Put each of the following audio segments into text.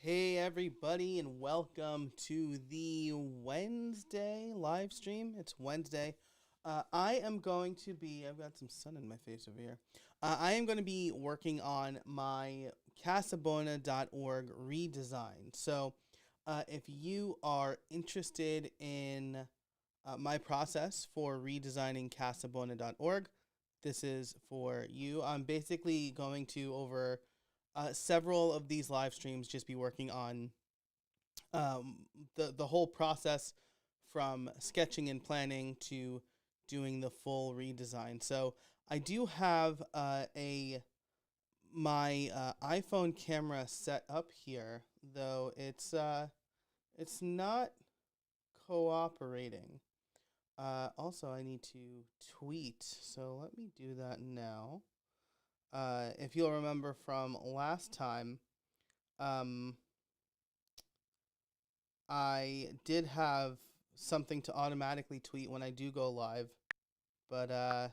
Hey everybody, and welcome to the Wednesday live stream. It's Wednesday. I am going to be, I've got some sun in my face over here. I am going to be working on my casabona.org redesign. So if you are interested in my process for redesigning casabona.org, this is for you. I'm basically going to, over several of these live streams, just be working on um, the whole process from sketching and planning to doing the full redesign. So I do have a my iPhone camera set up here, though it's not cooperating. Also, I need to tweet, so let me do that now. If you'll remember from last time, um, I did have something to automatically tweet when I do go live, but I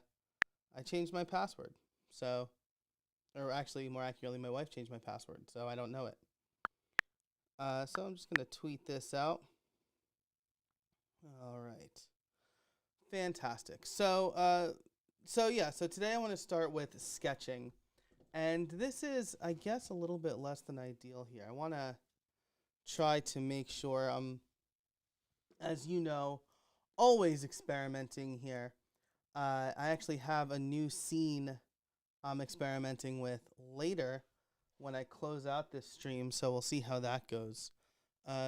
changed my password. So, or actually, more accurately, my wife changed my password, so I don't know it. So I'm just gonna tweet this out. All right, fantastic. So today I want to start with sketching, and this is, I guess, a little bit less than ideal here. I want to try to make sure I'm, as you know, always experimenting here. I actually have a new scene I'm experimenting with later when I close out this stream, so we'll see how that goes.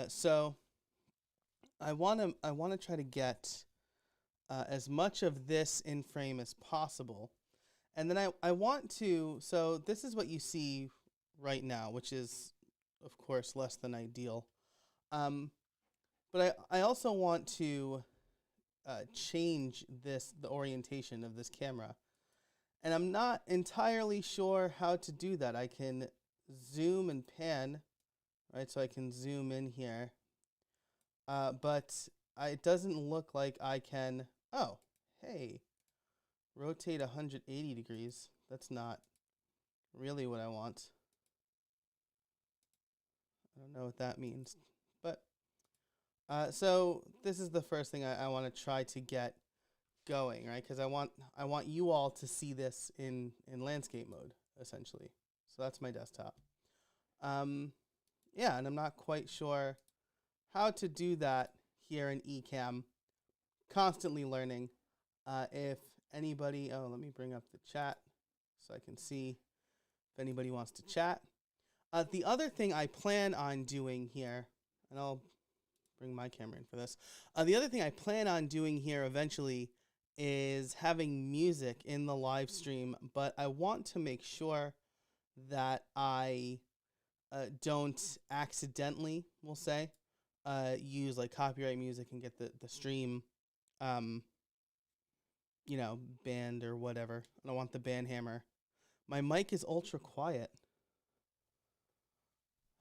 So I want to try to get as much of this in frame as possible, and then I want to. So this is what you see right now, which is, of course, less than ideal. But I also want to change the orientation of this camera. And I'm not entirely sure how to do that. I can zoom and pan, right? So I can zoom in here. But it doesn't look like I can, oh, hey, rotate 180 degrees. That's not really what I want. I don't know what that means. But so this is the first thing I want to try to get going, right? Because I want you all to see this in landscape mode, essentially. So that's my desktop. Yeah, and I'm not quite sure how to do that here in Ecamm. Constantly learning. If anybody, let me bring up the chat so I can see if anybody wants to chat. The other thing I plan on doing here, and I'll bring my camera in for this. The other thing I plan on doing here eventually is having music in the live stream, but I want to make sure that I don't accidentally, we'll say, use like copyright music and get the stream, banned or whatever. I don't want the ban hammer. My mic is ultra quiet.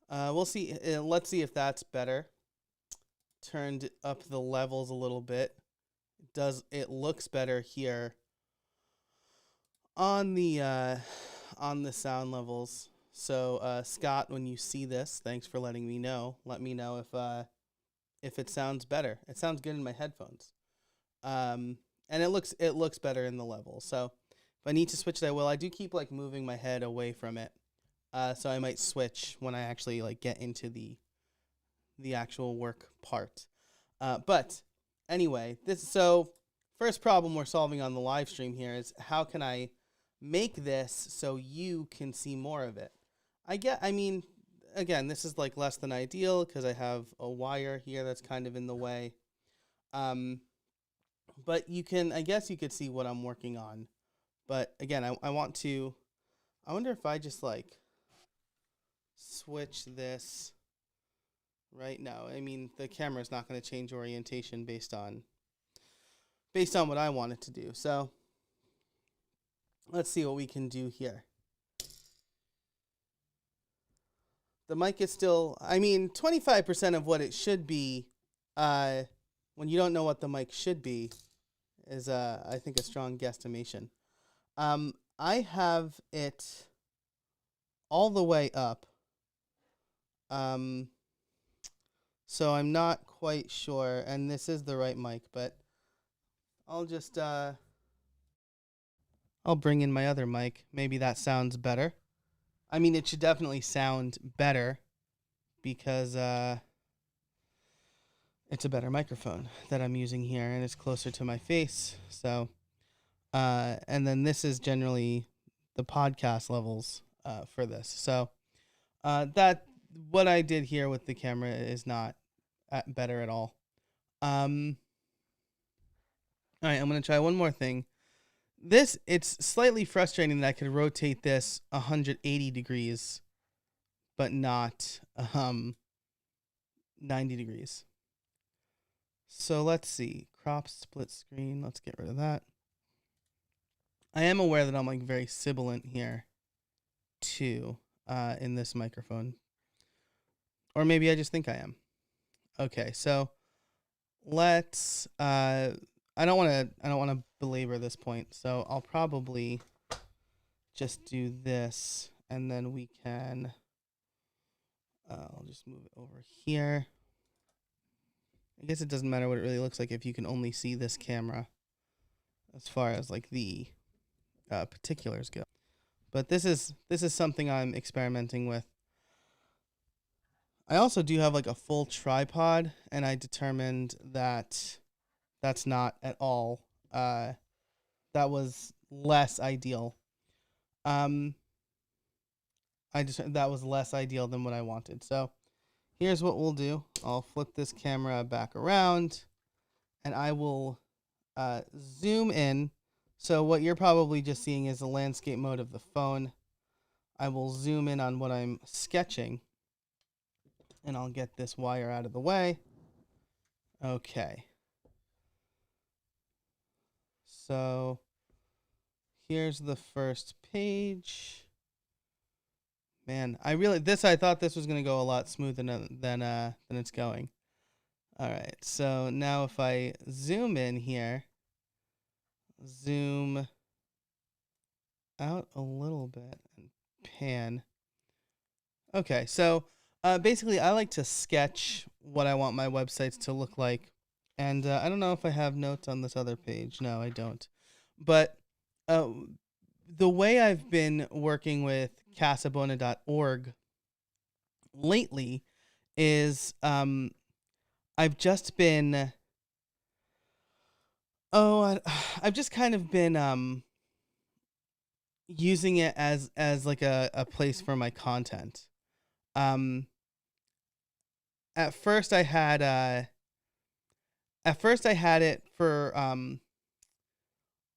We'll see. Let's see if that's better. Turned up the levels a little bit. It looks better here on the sound levels. So Scott, when you see this, thanks for letting me know. Let me know if it sounds better. It sounds good in my headphones. And it looks better in the levels. So if I need to switch it, I will. I do keep like moving my head away from it. So I might switch when I actually like get into the actual work part. But anyway, so first problem we're solving on the live stream here is how can I make this so you can see more of it? Again, this is like less than ideal because I have a wire here that's kind of in the way. But I guess you could see what I'm working on. But again, I wonder if I just like switch this right now. I mean, the camera's not going to change orientation based on what I want it to do. So let's see what we can do here. The mic is still, 25% of what it should be, when you don't know what the mic should be, is, I think, a strong guesstimation. I have it all the way up. Um, so I'm not quite sure, and this is the right mic, but I'll just I'll bring in my other mic. Maybe that sounds better. I mean, it should definitely sound better because it's a better microphone that I'm using here, and it's closer to my face. So, and then this is generally the podcast levels for this. So, that what I did here with the camera is not better at all. All right, I'm gonna try one more thing. It's slightly frustrating that I could rotate this 180 degrees, but not 90 degrees. So let's see. Crop split screen. Let's get rid of that. I am aware that I'm like very sibilant here too in this microphone. Or maybe I just think I am. Okay, so let's I don't want to belabor this point. So I'll probably just do this and then we can I'll just move it over here. I guess it doesn't matter what it really looks like if you can only see this camera as far as like the particulars go. But this is something I'm experimenting with. I also do have like a full tripod, and I determined that that's not at all that was less ideal. That was less ideal than what I wanted. So here's what we'll do. I'll flip this camera back around, and I will zoom in. So what you're probably just seeing is the landscape mode of the phone. I will zoom in on what I'm sketching, and I'll get this wire out of the way. Okay. So here's the first page. Man, I thought this was going to go a lot smoother than it's going. All right. So now if I zoom in here, zoom out a little bit and pan. Okay, so basically I like to sketch what I want my websites to look like. And I don't know if I have notes on this other page. No, I don't. But the way I've been working with casabona.org lately is I've just been I've just kind of been using it as like a place for my content. At first I had it for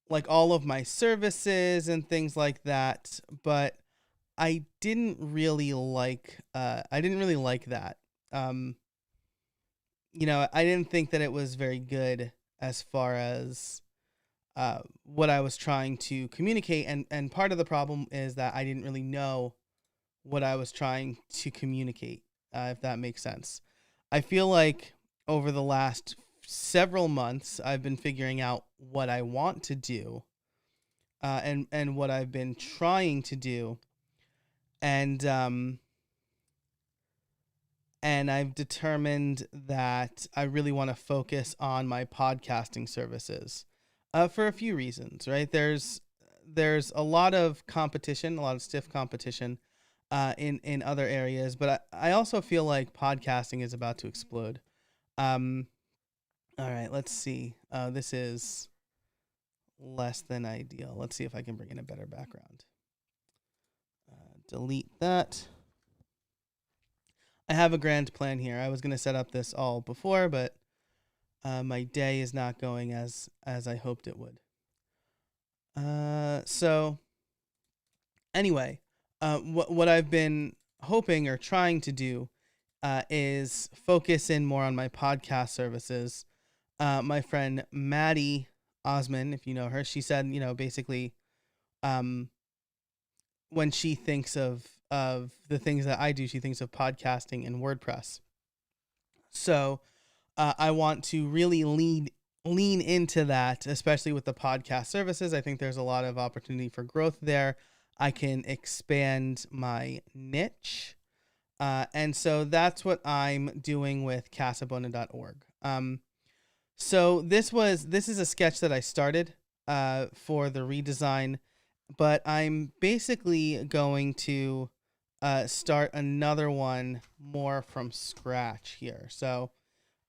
like all of my services and things like that, but I didn't really like that. I didn't think that it was very good as far as what I was trying to communicate, and part of the problem is that I didn't really know what I was trying to communicate, if that makes sense. I feel like over the last several months, I've been figuring out what I want to do, and what I've been trying to do, and I've determined that I really want to focus on my podcasting services, for a few reasons. Right, there's a lot of competition, a lot of stiff competition, in other areas, but I also feel like podcasting is about to explode. All right, let's see. This is less than ideal. Let's see if I can bring in a better background. Delete that. I have a grand plan here. I was going to set up this all before, but my day is not going as I hoped it would. So anyway, what I've been hoping or trying to do is focus in more on my podcast services. My friend Maddie Osman, if you know her, she said, basically, when she thinks of the things that I do, she thinks of podcasting and WordPress. So I want to really lean into that, especially with the podcast services. I think there's a lot of opportunity for growth there. I can expand my niche. And so that's what I'm doing with casabona.org. So this is a sketch that I started for the redesign, but I'm basically going to start another one more from scratch here. So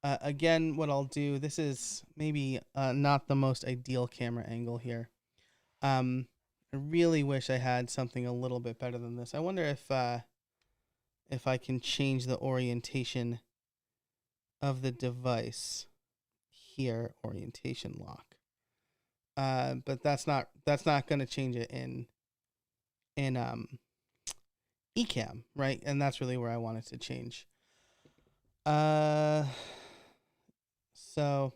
again, what I'll do, this is maybe not the most ideal camera angle here. I really wish I had something a little bit better than this. I wonder if I can change the orientation of the device here, orientation lock. But that's not going to change it in Ecamm, right? And that's really where I want it to change. So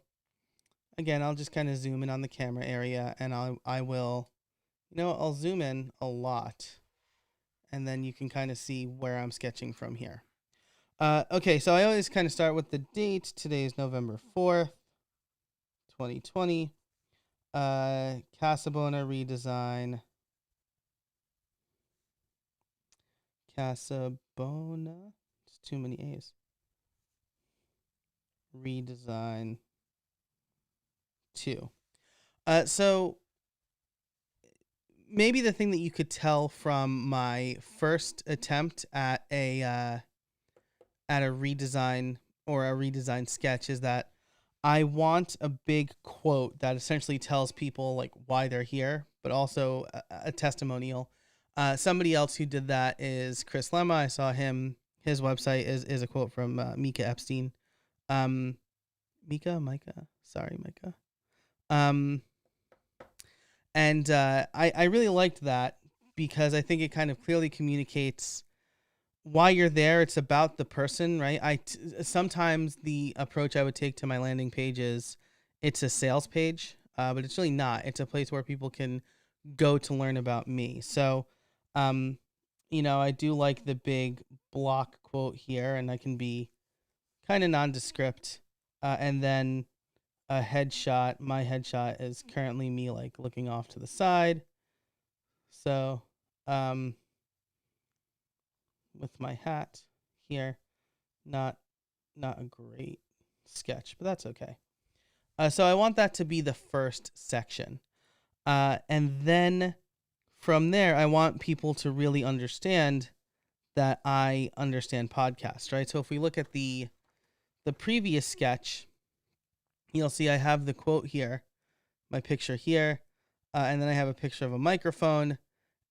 again, I'll just kind of zoom in on the camera area, and I will, I'll zoom in a lot, and then you can kind of see where I'm sketching from here. Okay, so I always kind of start with the date. Today is November 4th, 2020. Casabona redesign. Casabona. It's too many A's. Redesign 2. So maybe the thing that you could tell from my first attempt at a redesign or a redesign sketch is that I want a big quote that essentially tells people like why they're here, but also a testimonial. Somebody else who did that is Chris Lemma. I saw him. His website is a quote from Mika Epstein. Micah. Sorry, Micah. And I really liked that because I think it kind of clearly communicates why you're there. It's about the person, right? Sometimes the approach I would take to my landing page is it's a sales page, but it's really not. It's a place where people can go to learn about me. So, I do like the big block quote here, and I can be kind of nondescript. And then a headshot. My headshot is currently me like looking off to the side. So, with my hat here, not a great sketch, but that's okay. So I want that to be the first section. And then from there, I want people to really understand that I understand podcasts, right? So if we look at the previous sketch, you'll see I have the quote here, my picture here, and then I have a picture of a microphone,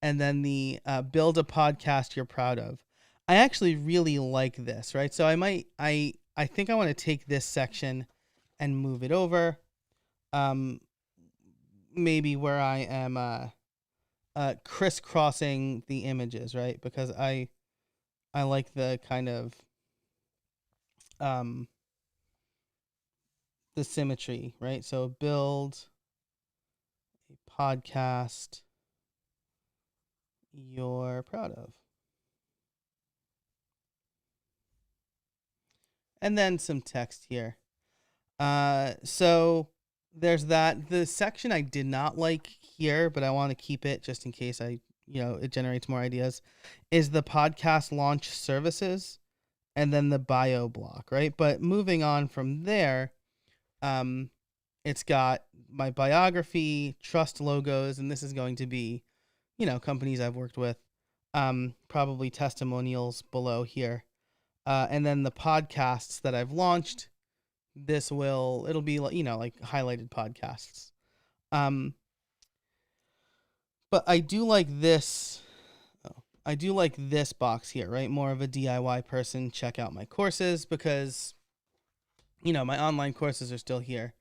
and then the build a podcast you're proud of. I actually really like this, right? So I think I want to take this section and move it over, maybe where I am crisscrossing the images, right? Because I like the kind of the symmetry, right? So build a podcast you're proud of. And then some text here. So there's that. The section I did not like here, but I want to keep it just in case it generates more ideas, is the podcast launch services and then the bio block, right? But moving on from there, it's got my biography, trust logos, and this is going to be, companies I've worked with, probably testimonials below here. And then the podcasts that I've launched, it'll be like highlighted podcasts. But I do like this. I do like this box here, right? More of a DIY person. Check out my courses because, my online courses are still here.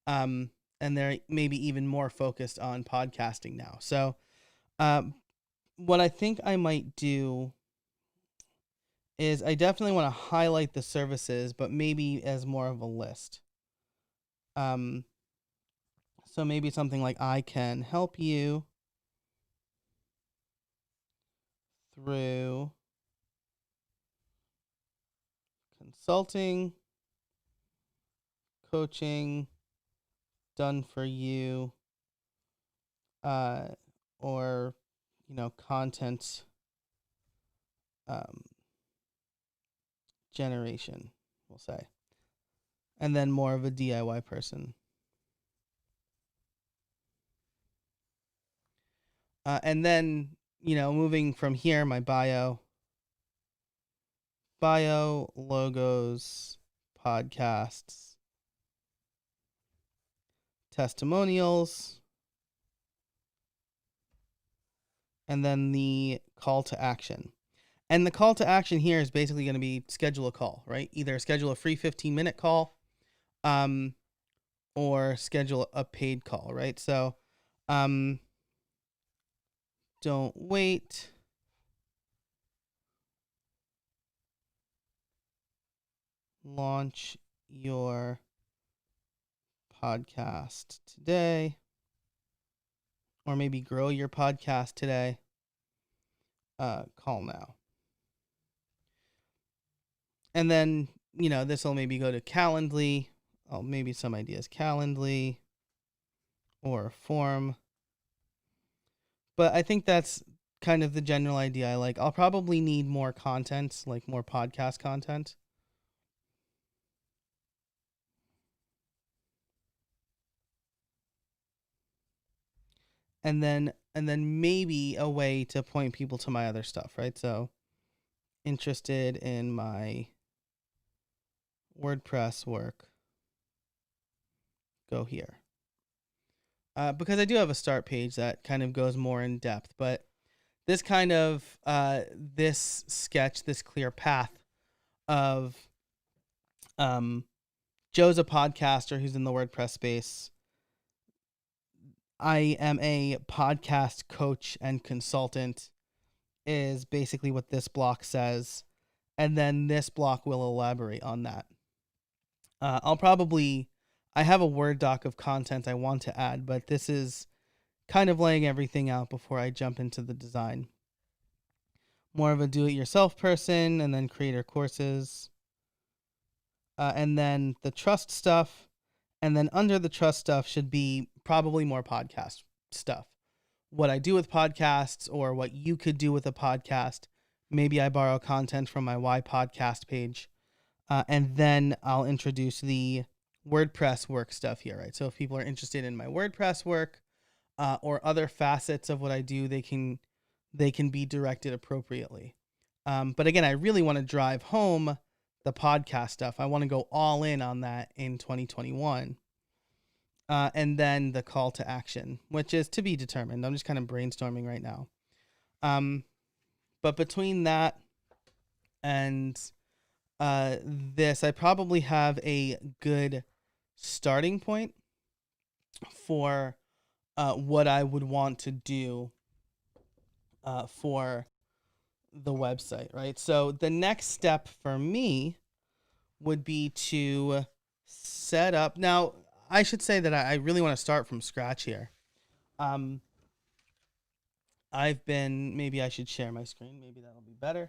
And they're maybe even more focused on podcasting now. So, what I think I might do is I definitely want to highlight the services, but maybe as more of a list. So maybe something like I can help you through consulting, coaching, done for you, or, content, generation, we'll say. And then more of a DIY person. And then, moving from here, my bio, logos, podcasts, testimonials, and then the call to action. And the call to action here is basically going to be schedule a call, right? Either schedule a free 15-minute call, or schedule a paid call, right? So, don't wait. Launch your podcast today, or maybe grow your podcast today. Call now. And then, this will maybe go to Calendly. Oh, maybe some ideas. Calendly or form. But I think that's kind of the general idea I like. I'll probably need more content, like more podcast content. And then maybe a way to point people to my other stuff, right? So, interested in my WordPress work, go here. Because I do have a start page that kind of goes more in depth, but this kind of, this sketch, this clear path of, Joe's a podcaster who's in the WordPress space. I am a podcast coach and consultant is basically what this block says. And then this block will elaborate on that. I have a Word doc of content I want to add, but this is kind of laying everything out before I jump into the design. More of a do-it-yourself person, and then creator courses. And then the trust stuff. And then under the trust stuff should be probably more podcast stuff. What I do with podcasts or what you could do with a podcast. Maybe I borrow content from my Why Podcast page. And then I'll introduce the WordPress work stuff here, right? So if people are interested in my WordPress work or other facets of what I do, they can be directed appropriately. But again, I really want to drive home the podcast stuff. I want to go all in on that in 2021. And then the call to action, which is to be determined. I'm just kind of brainstorming right now. But between that and this, I probably have a good starting point for what I would want to do for the website, right? So the next step for me would be to set up. Now, I should say that I really want to start from scratch here. Maybe I should share my screen. Maybe that'll be better.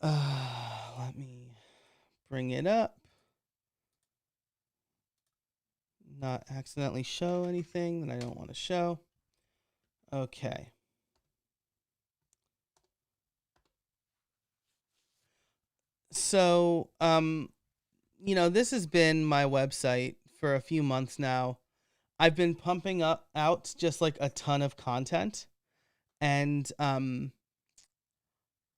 Let me bring it up. Not accidentally show anything that I don't want to show. Okay. So, this has been my website for a few months now. I've been pumping out just like a ton of content, and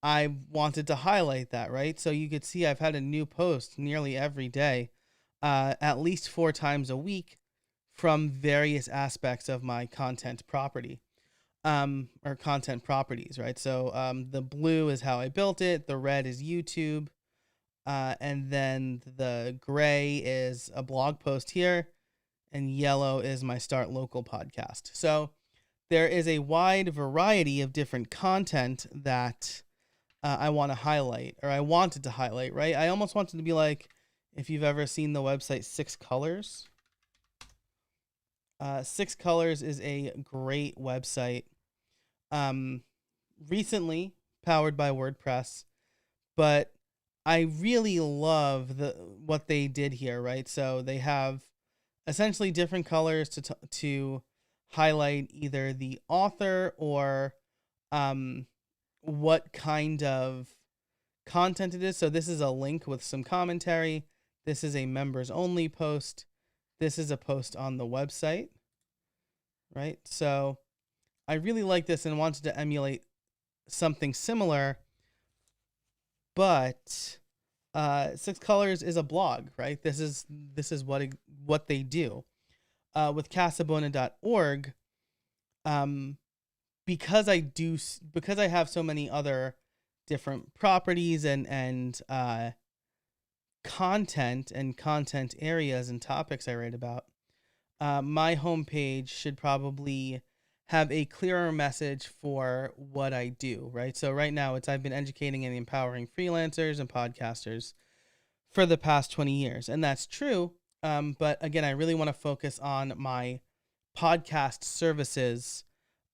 I wanted to highlight that, right? So you could see I've had a new post nearly every day, at least 4 times a week from various aspects of my content property, or content properties, right? So the blue is how I built it. The red is YouTube. And then the gray is a blog post here, and yellow is my Start Local podcast. So there is a wide variety of different content that I want to highlight, or I wanted to highlight, right? I almost wanted to be like, if you've ever seen the website 6 Colors. 6 Colors is a great website. Recently powered by WordPress, but I really love what they did here, right? So they have essentially different colors to highlight either the author or what kind of content it is. So this is a link with some commentary. This is a members only post. This is a post on the website, right? So I really like this and wanted to emulate something similar, but Six Colors is a blog, right? This is what they do. With casabona.org, because I have so many other different properties and content areas and topics I write about, my homepage should probably have a clearer message for what I do, right? So right now I've been educating and empowering freelancers and podcasters for the past 20 years, and that's true. But again, I really want to focus on my podcast services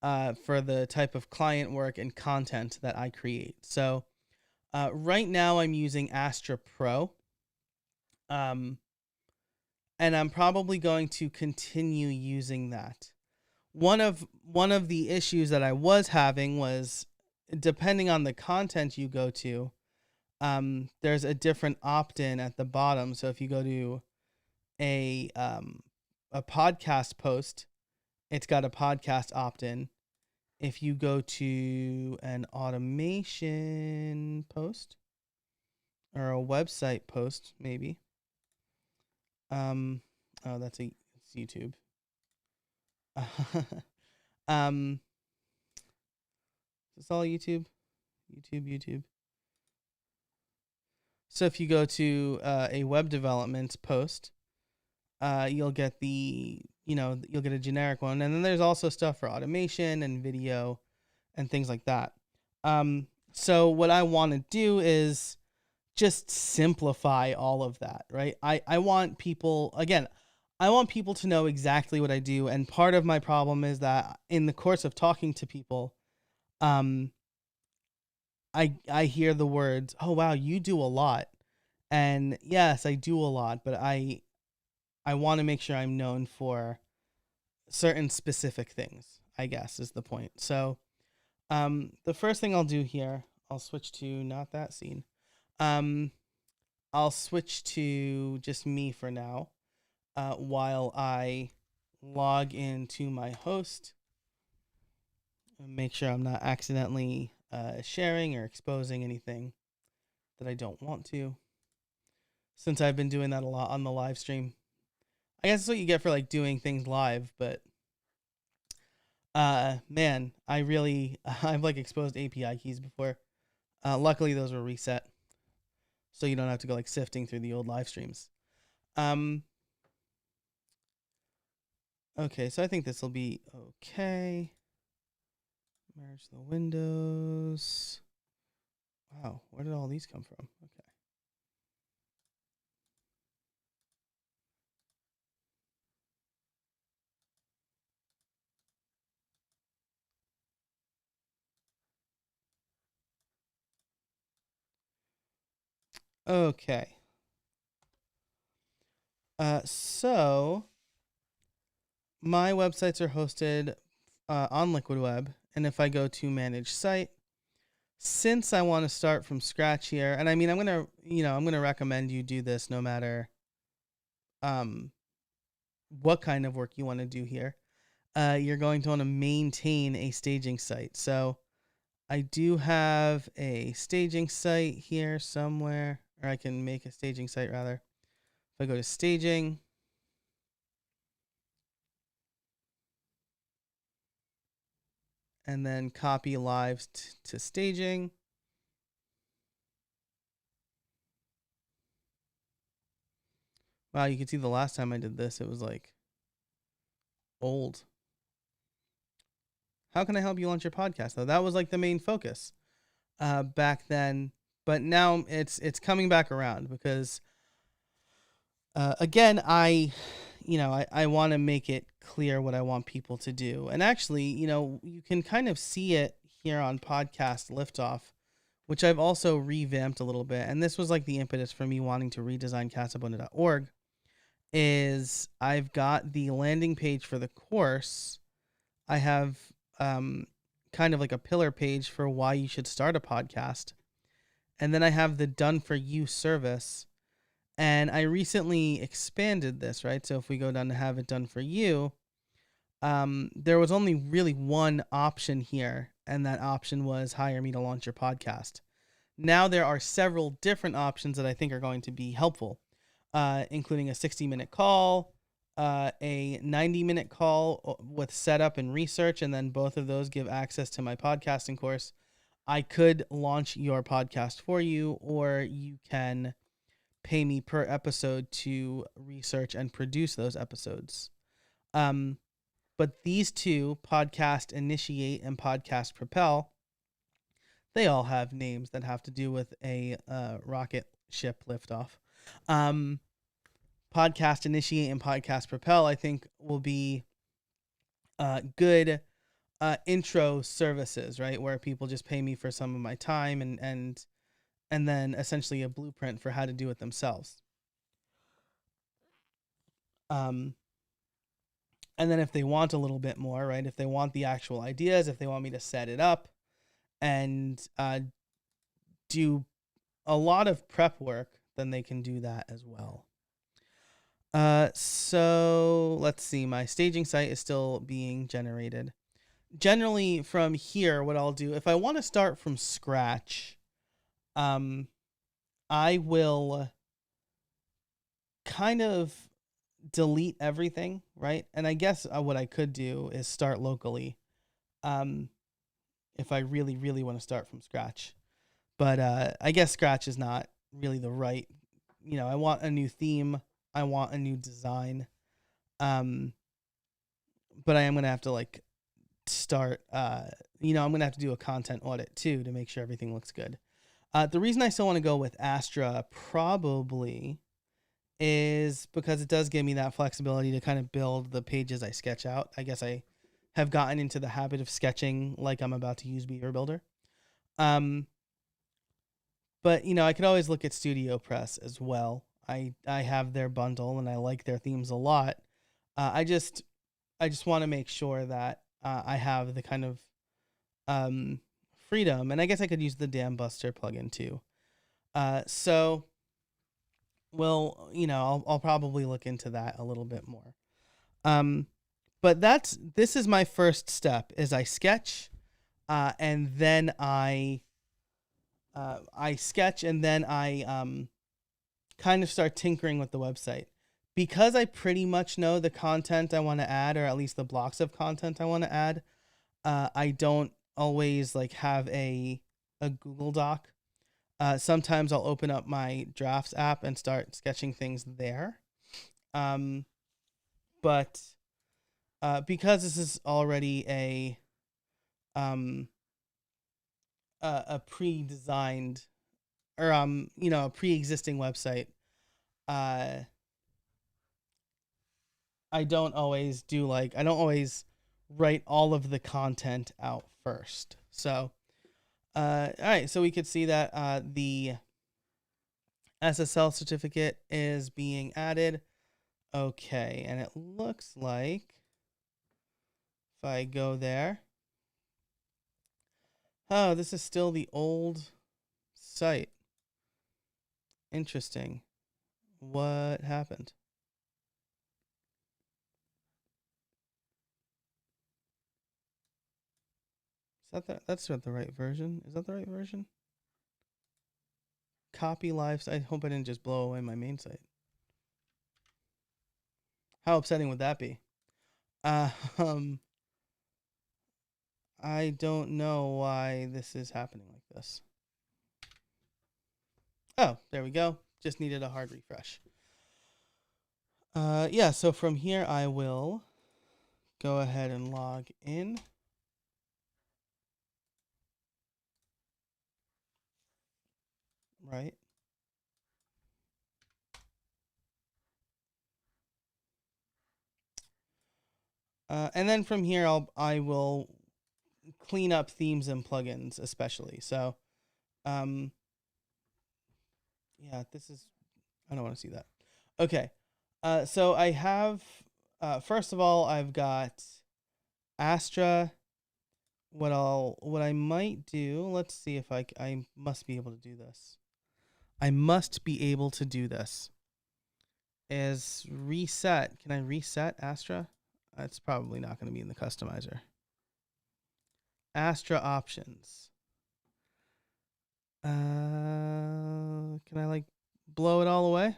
for the type of client work and content that I create. So right now I'm using Astra Pro. And I'm probably going to continue using that. One of the issues that I was having was, depending on the content you go to, there's a different opt-in at the bottom. So if you go to a podcast post, it's got a podcast opt-in. If you go to an automation post or a website post, maybe. Oh, it's YouTube. Is this all YouTube? YouTube. So if you go to a web development post, you'll get you'll get a generic one, and then there's also stuff for automation and video and things like that. So what I want to do is just simplify all of that, right? I want people to know exactly what I do, and part of my problem is that in the course of talking to people, I hear the words, "Oh wow, you do a lot." And yes, I do a lot, but I want to make sure I'm known for certain specific things, I guess is the point. So, the first thing I'll do here, I'll switch to not that scene. I'll switch to just me for now, while I log into my host and make sure I'm not accidentally sharing or exposing anything that I don't want to, since I've been doing that a lot on the live stream. I guess that's what you get for like doing things live, but man, I've like exposed API keys before. Luckily those were reset, so you don't have to go like sifting through the old live streams. Okay, so I think this will be okay. Merge the windows. Wow, where did all these come from? Okay. So my websites are hosted on Liquid Web, and if I go to manage site, since I want to start from scratch here, and I mean I'm gonna recommend you do this no matter what kind of work you want to do here. You're going to want to maintain a staging site. So I do have a staging site here somewhere, or I can make a staging site rather. If I go to staging, and then copy lives to staging. Wow, you can see the last time I did this, it was like old. How can I help you launch your podcast, though? That was like the main focus back then, but now it's coming back around because again, I want to make it clear what I want people to do. And actually, you can kind of see it here on Podcast Liftoff, which I've also revamped a little bit. And this was like the impetus for me wanting to redesign casabona.org, is I've got the landing page for the course. I have kind of like a pillar page for why you should start a podcast. and then I have the done for you service. And I recently expanded this, right? So if we go down to have it done for you, there was only really one option here, and that option was hire me to launch your podcast. Now there are several different options that I think are going to be helpful, including a 60-minute call, a 90-minute call with setup and research, and then both of those give access to my podcasting course. I could launch your podcast for you, or you can pay me per episode to research and produce those episodes. But these two, Podcast Initiate and Podcast Propel, they all have names that have to do with a rocket ship liftoff. Podcast Initiate and Podcast Propel, I think, will be good intro services, right? Where people just pay me for some of my time and then essentially a blueprint for how to do it themselves. And then if they want a little bit more, right? If they want the actual ideas, if they want me to set it up and do a lot of prep work, then they can do that as well. So let's see. My staging site is still being generated. Generally from here, what I'll do, if I want to start from scratch, I will kind of delete everything, right? And I guess what I could do is start locally, if I really, really want to start from scratch. But I guess scratch is not really the right, I want a new theme. I want a new design. But I am going to have to start, I'm going to have to do a content audit too to make sure everything looks good. The reason I still want to go with Astra probably is because it does give me that flexibility to kind of build the pages I sketch out. I guess I have gotten into the habit of sketching like I'm about to use Beaver Builder. But, I could always look at Studio Press as well. I have their bundle and I like their themes a lot. I just want to make sure that I have the kind of freedom, and I guess I could use the Dam Buster plugin too. So, well, I'll probably look into that a little bit more. But this is my first step: is I sketch, and then I sketch, and then I kind of start tinkering with the website. Because I pretty much know the content I want to add, or at least the blocks of content I want to add, I don't always have a Google Doc. Sometimes I'll open up my Drafts app and start sketching things there. But because this is already a pre-designed or a pre-existing website, I don't always write all of the content out first. So, all right, so we could see that the SSL certificate is being added. Okay, and it looks like if I go there, oh, this is still the old site. Interesting. What happened? That's not the right version. Is that the right version? Copy live. I hope I didn't just blow away my main site. How upsetting would that be? I don't know why this is happening like this. Oh, there we go. Just needed a hard refresh. Yeah, so from here I will go ahead and log in. Right. And then from here I will clean up themes and plugins especially. So, yeah, this is, I don't want to see that. Okay. So I have, first of all, I've got Astra what I might do, let's see if I must be able to do this. I must be able to do this. Is reset. Can I reset Astra? It's probably not going to be in the customizer. Astra options. Can I like blow it all away?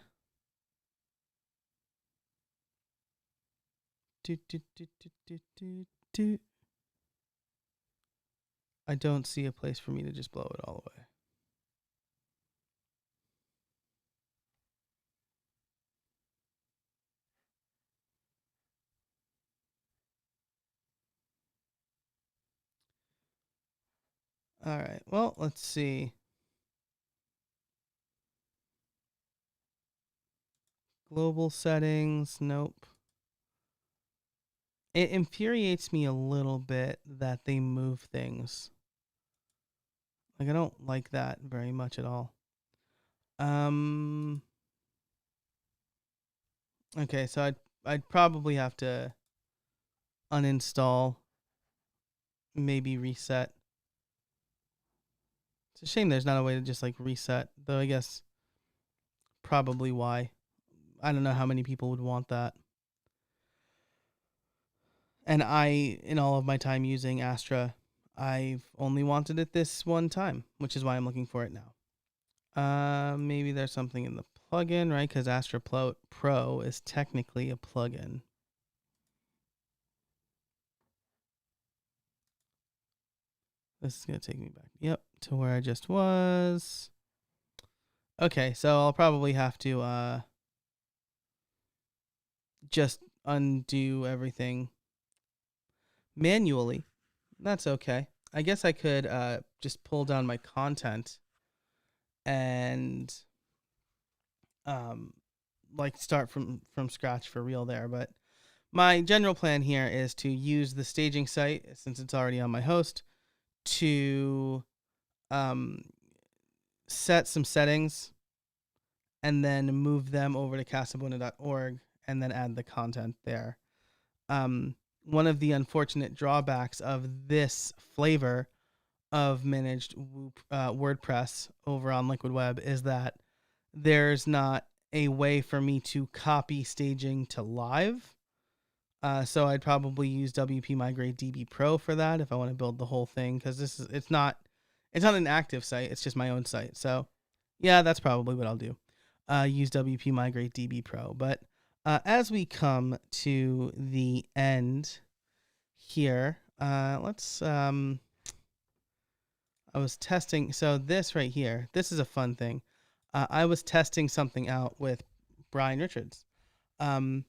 I don't see a place for me to just blow it all away. All right. Well, let's see. Global settings. Nope. It infuriates me a little bit that they move things. Like I don't like that very much at all. Okay, so I'd probably have to uninstall, maybe reset. It's a shame there's not a way to just like reset, though I guess probably why. I don't know how many people would want that. And in all of my time using Astra, I've only wanted it this one time, which is why I'm looking for it now. Maybe there's something in the plugin, right? Because Astra Pro is technically a plugin. This is going to take me back, yep, to where I just was. Okay, so I'll probably have to just undo everything manually. That's okay. I guess I could just pull down my content and like start from scratch for real there. But my general plan here is to use the staging site, since it's already on my host, to set some settings and then move them over to casabona.org and then add the content there. One of the unfortunate drawbacks of this flavor of managed WordPress over on Liquid Web is that there's not a way for me to copy staging to live. So I'd probably use WP Migrate DB Pro for that if I want to build the whole thing, because it's not an active site, it's just my own site. So yeah, that's probably what I'll do. Use WP Migrate DB Pro. But as we come to the end here, let's I was testing, so this right here, this is a fun thing. I was testing something out with Brian Richards. And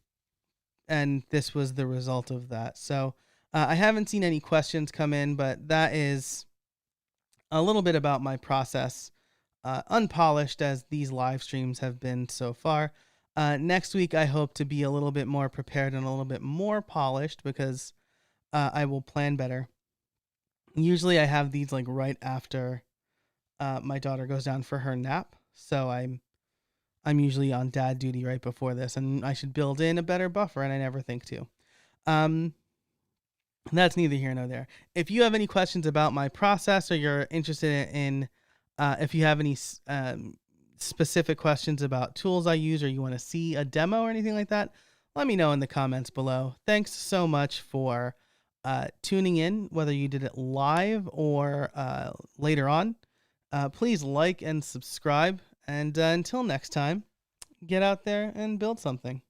this was the result of that. So I haven't seen any questions come in, but that is a little bit about my process, unpolished as these live streams have been so far. Next week, I hope to be a little bit more prepared and a little bit more polished, because I will plan better. Usually I have these like right after my daughter goes down for her nap. So I'm usually on dad duty right before this, and I should build in a better buffer, and I never think to. That's neither here nor there. If you have any questions about my process, or you're interested in if you have any specific questions about tools I use, or you want to see a demo or anything like that, let me know in the comments below. Thanks so much for tuning in, whether you did it live or later on. Please like and subscribe. And until next time, get out there and build something.